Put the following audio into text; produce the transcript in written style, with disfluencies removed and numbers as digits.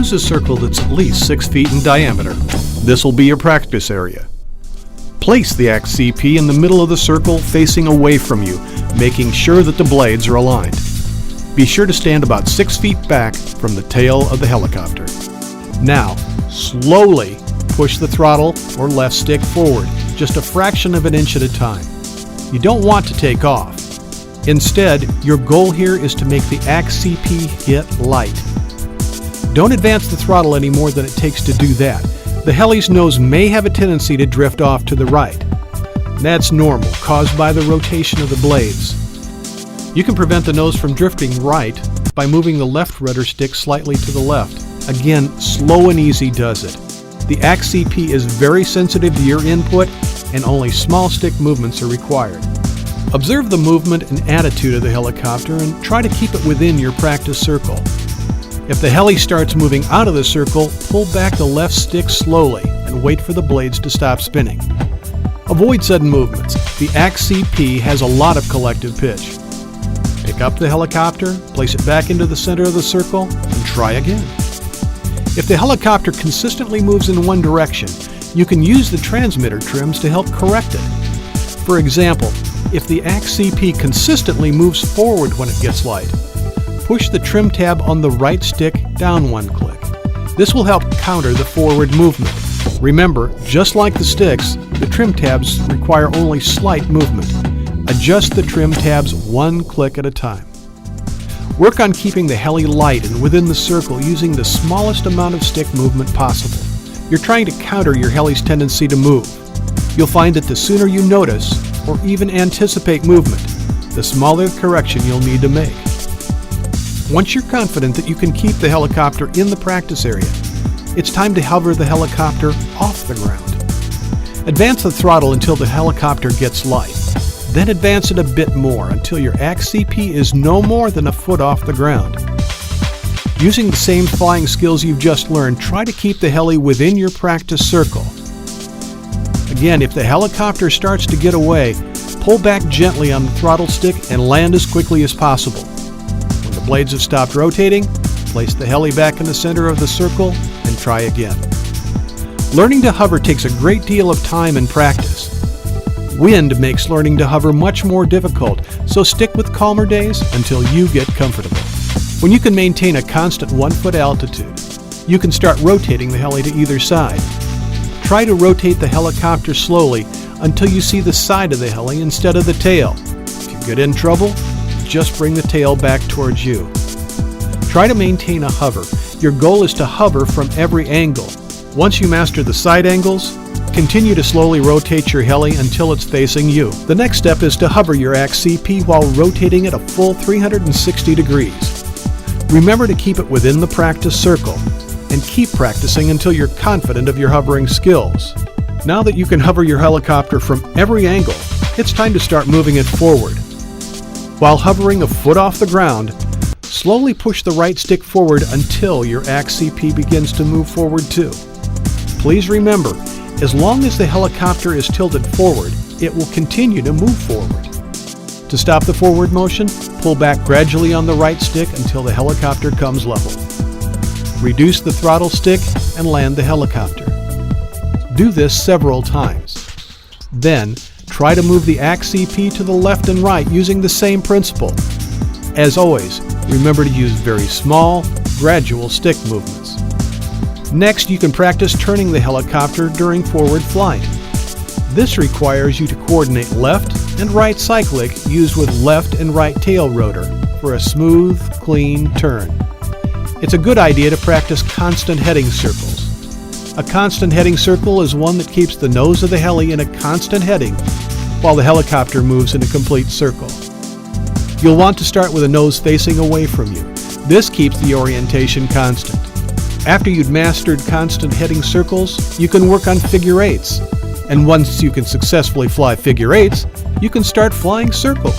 Choose a circle that's at least 6 feet in diameter. This will be your practice area. Place the axe CP in the middle of the circle facing away from you, making sure that the blades are aligned. Be sure to stand about 6 feet back from the tail of the helicopter. Now, slowly push the throttle or left stick forward, just a fraction of an inch at a time. You don't want to take off. Instead, your goal here is to make the axe CP hit light. Don't advance the throttle any more than it takes to do that. The heli's nose may have a tendency to drift off to the right. That's normal, caused by the rotation of the blades. You can prevent the nose from drifting right by moving the left rudder stick slightly to the left. Again, slow and easy does it. The axe CP is very sensitive to your input, and only small stick movements are required. Observe the movement and attitude of the helicopter and try to keep it within your practice circle. If the heli starts moving out of the circle, pull back the left stick slowly and wait for the blades to stop spinning. Avoid sudden movements. The axe CP has a lot of collective pitch. Pick up the helicopter, place it back into the center of the circle, and try again. If the helicopter consistently moves in one direction, you can use the transmitter trims to help correct it. For example, if the axe CP consistently moves forward when it gets light, push the trim tab on the right stick down one click. This will help counter the forward movement. Remember, just like the sticks, the trim tabs require only slight movement. Adjust the trim tabs one click at a time. Work on keeping the heli light and within the circle using the smallest amount of stick movement possible. You're trying to counter your heli's tendency to move. You'll find that the sooner you notice or even anticipate movement, the smaller the correction you'll need to make. Once you're confident that you can keep the helicopter in the practice area, it's time to hover the helicopter off the ground. Advance the throttle until the helicopter gets light. Then advance it a bit more until your axe CP is no more than a foot off the ground. Using the same flying skills you've just learned, try to keep the heli within your practice circle. Again, if the helicopter starts to get away, pull back gently on the throttle stick and land as quickly as possible. When the blades have stopped rotating, place the heli back in the center of the circle and try again. Learning to hover takes a great deal of time and practice. Wind makes learning to hover much more difficult, so stick with calmer days until you get comfortable. When you can maintain a constant 1 foot altitude, you can start rotating the heli to either side. Try to rotate the helicopter slowly until you see the side of the heli instead of the tail. If you get in trouble, just bring the tail back towards you. Try to maintain a hover. Your goal is to hover from every angle. Once you master the side angles, continue to slowly rotate your heli until it's facing you. The next step is to hover your axe CP while rotating it a full 360 degrees. Remember to keep it within the practice circle and keep practicing until you're confident of your hovering skills. Now that you can hover your helicopter from every angle, it's time to start moving it forward. While hovering a foot off the ground, slowly push the right stick forward until your axe CP begins to move forward too. Please remember, as long as the helicopter is tilted forward, it will continue to move forward. To stop the forward motion, pull back gradually on the right stick until the helicopter comes level. Reduce the throttle stick and land the helicopter. Do this several times. Then, try to move the axe CP to the left and right using the same principle. As always, remember to use very small, gradual stick movements. Next, you can practice turning the helicopter during forward flight. This requires you to coordinate left and right cyclic used with left and right tail rotor for a smooth, clean turn. It's a good idea to practice constant heading circles. A constant heading circle is one that keeps the nose of the heli in a constant heading while the helicopter moves in a complete circle. You'll want to start with a nose facing away from you. This keeps the orientation constant. After you've mastered constant heading circles, you can work on figure eights. And once you can successfully fly figure eights, you can start flying circles.